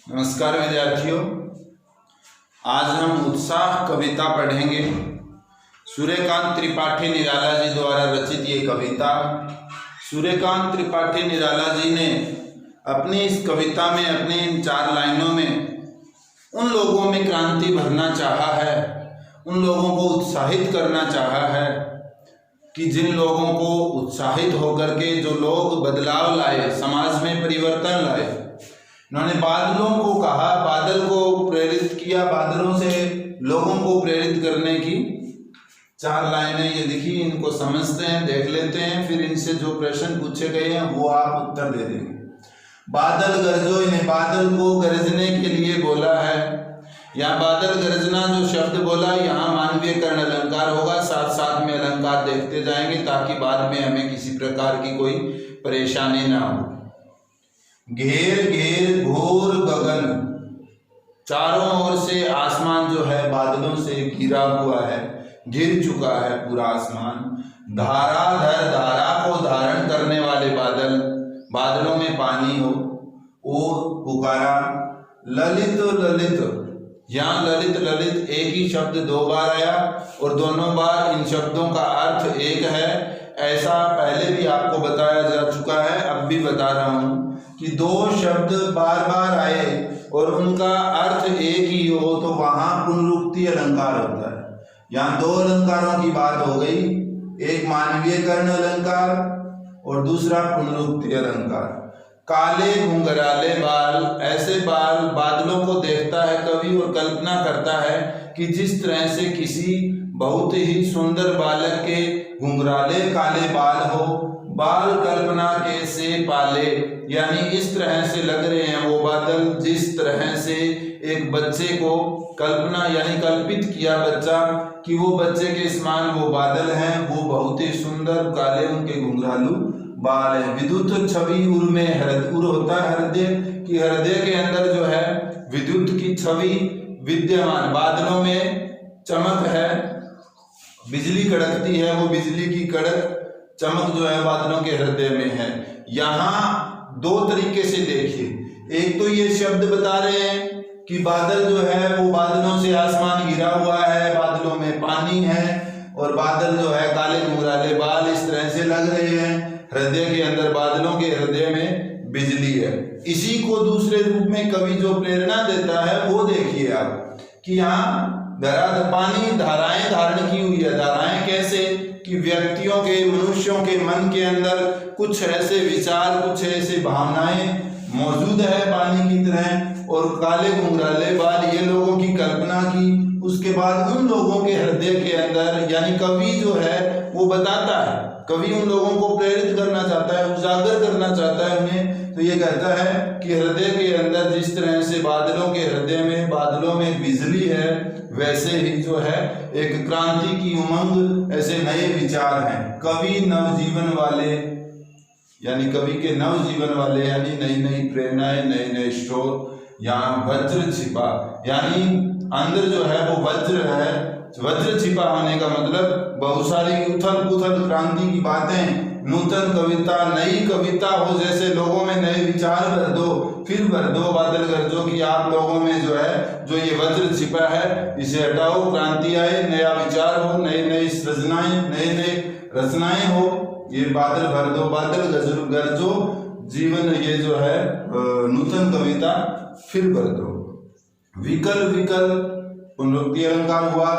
नमस्कार विद्यार्थियों, आज हम उत्साह कविता पढ़ेंगे। सूर्यकांत त्रिपाठी निराला जी द्वारा रचित ये कविता। सूर्यकांत त्रिपाठी निराला जी ने अपनी इस कविता में, अपनी इन 4 लाइनों में उन लोगों में क्रांति भरना चाहा है, उन लोगों को उत्साहित करना चाहा है कि जिन लोगों को उत्साहित होकर के जो लोग बदलाव लाए, समाज में परिवर्तन लाए। उन्होंने बादलों को कहा, बादल को प्रेरित किया, बादलों से लोगों को प्रेरित करने की 4 लाइनें ये लिखी। इनको समझते हैं, देख लेते हैं, फिर इनसे जो प्रश्न पूछे गए हैं वो आप उत्तर दे देंगे। बादल गरजो, इन्हें बादल को गरजने के लिए बोला है। यहाँ बादल गरजना जो शब्द बोला, यहाँ मानवीय कर्ण अलंकार होगा, साथ साथ में अलंकार देखते जाएंगे ताकि बाद में हमें किसी प्रकार की कोई परेशानी ना हो। घेर घेर घोर गगन, चारों ओर से आसमान जो है बादलों से घिरा हुआ है, घिर चुका है पूरा आसमान। धाराधर, धारा को धारण करने वाले बादल, बादलों में पानी हो। और पुकारा ललित ललित, यहाँ ललित ललित एक ही शब्द 2 बार आया और दोनों बार इन शब्दों का अर्थ एक है। ऐसा पहले भी आपको बताया जा चुका है, अब भी बता रहा हूँ कि 2 शब्द बार बार आए और उनका अर्थ एक ही हो तो वहां पुनरुक्ति अलंकार होता है। यहाँ 2 अलंकारों की बात हो गई, एक मानवीय कर्ण अलंकार और दूसरा पुनरुक्ति अलंकार। काले घुंघराले बाल, ऐसे बाल बादलों को देखता है कवि और कल्पना करता है कि जिस तरह से किसी बहुत ही सुंदर बालक के घुंघराले काले बाल हो, बाल कल्पना के से पाले, यानी इस तरह से लग रहे हैं वो बादल जिस तरह से एक बच्चे को कल्पना यानी कल्पित किया बच्चा कि वो बच्चे के समान वो बादल हैं, वो बहुत ही सुंदर काले उनके घुंघरालू बाल हैं। विद्युत छवि उर में हृदय, उर होता है हृदय कि हृदय के अंदर जो है विद्युत की छवि विद्यमान, बादलों में चमक है, बिजली कड़कती है, वो बिजली की कड़क चमक जो है बादलों के हृदय में है। यहाँ 2 तरीके से देखिए, एक तो ये शब्द बता रहे हैं कि बादल जो है वो बादलों से आसमान घिरा हुआ है, बादलों में पानी है और बादल जो है काले घुंघराले बाल इस तरह से लग रहे हैं, हृदय के अंदर बादलों के हृदय में बिजली है। इसी को दूसरे रूप में कवि जो प्रेरणा देता है वो देखिए आप कि यहाँ पानी धाराएं धारण की हुई है। धाराएं कैसे कि व्यक्तियों के, मनुष्यों के मन के अंदर कुछ ऐसे विचार, कुछ ऐसे भावनाएं मौजूद है पानी की तरह, और काले घुंघराले बाल ये लोगों की कल्पना की। उसके बाद उन लोगों के हृदय के अंदर, यानी कवि जो है वो बताता है, कवि उन लोगों को प्रेरित करना चाहता है, उजागर करना चाहता है उन्हें। तो ये कहता है कि हृदय के अंदर जिस तरह से बादलों के हृदय में, बादलों में बिजली है, वैसे ही जो है एक क्रांति की उमंग, ऐसे नए विचार हैं। कवि नवजीवन वाले, यानी कवि के नवजीवन वाले, यानी नई नई प्रेरणाएं, नए नए स्रोत। यहाँ वज्र छिपा, यानी अंदर जो है वो वज्र है। वज्र छिपा होने का मतलब बहुत सारी उथल पुथल क्रांति की बातें, नूतन कविता, नई कविता हो, जैसे लोगों में नए विचार भर दो, फिर भर दो बादल गरजो कि आप लोगों में जो है जो ये वज्र छिपा है इसे हटाओ, क्रांति आए, नया विचार हो, नई नई सृजनाएं, नए नए रचनाएं हो, ये बादल भर दो, बादल गरजो जीवन, ये जो है नूतन कविता फिर भर दो। विकल विकल पुनरुक्ति अलंकार हुआ।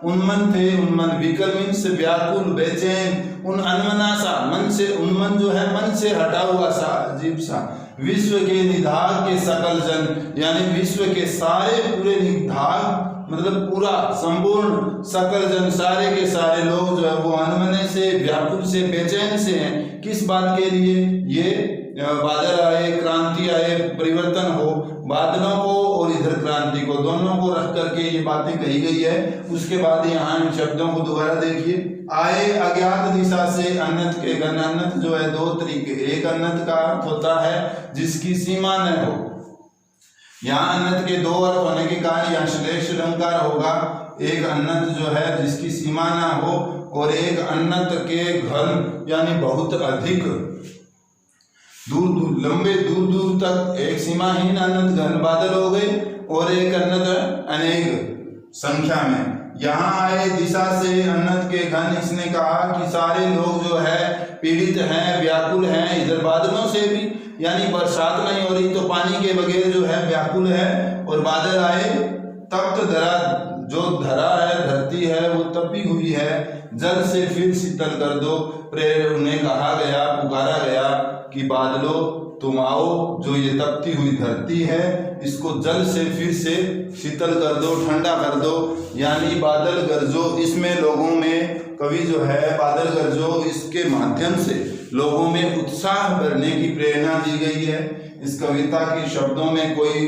उन्मन थे, उन्मन विकल मीन से व्याकुल, बेचैन, उन अनमना सा, मन से, उन्मन जो है मन से हटा हुआ सा, अजीब सा। विश्व के निधाग के सकल जन, यानी विश्व के सारे पूरे निधाग मतलब पूरा संपूर्ण, सकल जन सारे के सारे लोग जो है वो अनमने से, व्याकुल से, बेचैन से हैं। किस बात के लिए? ये बादल आए, क्रांति आए, परिवर्तन हो, बादलों को और इधर क्रांति को, दोनों को रख करके ये बातें कही गई है। उसके बाद यहाँ इन शब्दों को दोबारा देखिए। आए अज्ञात दिशा से अन्नत के गण, अन्नत जो है 2 तरीके, एक अन्नत का अर्थ होता है जिसकी सीमा न हो। यहाँ अन्नत के 2 अर्थ होने के कारण यहाँ श्लेष अलंकार होगा। एक अन्नत जो है जिसकी सीमा ना हो, और एक अन्नत के घन यानी बहुत अधिक। लंबे दूर दूर तक एक सीमाहीन अनंत घन बादल हो गए और एक अनंत अनेक संख्या में। यहाँ आए दिशा से अनंत के घन। इसने कहा कि सारे लोग जो है पीड़ित हैं, व्याकुल हैं, इधर बादलों से भी, यानी बरसात नहीं हो रही तो पानी के बगैर जो है व्याकुल है। और बादल आए, तप्त धरा, जो धरा है, धरती है, वो तपी हुई है, जल से फिर शीतल कर दो। प्रेर उन्हें कहा गया, पुकारा गया कि बादलों तुम आओ, जो ये तपती हुई धरती है इसको जल से फिर से शीतल कर दो, ठंडा कर दो। यानी बादल गरजो, इसमें लोगों में कवि जो है बादल गरजो, इसके माध्यम से लोगों में उत्साह भरने की प्रेरणा दी गई है। इस कविता के शब्दों में कोई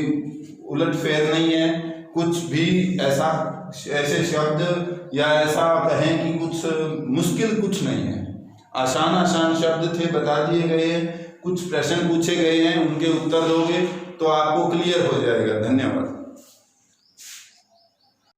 उलटफेर नहीं है, कुछ भी ऐसे शब्द या ऐसा कहें कि कुछ मुश्किल कुछ नहीं है। आसान शब्द थे, बता दिए गए हैं। कुछ प्रश्न पूछे गए हैं, उनके उत्तर दोगे तो आपको क्लियर हो जाएगा। धन्यवाद।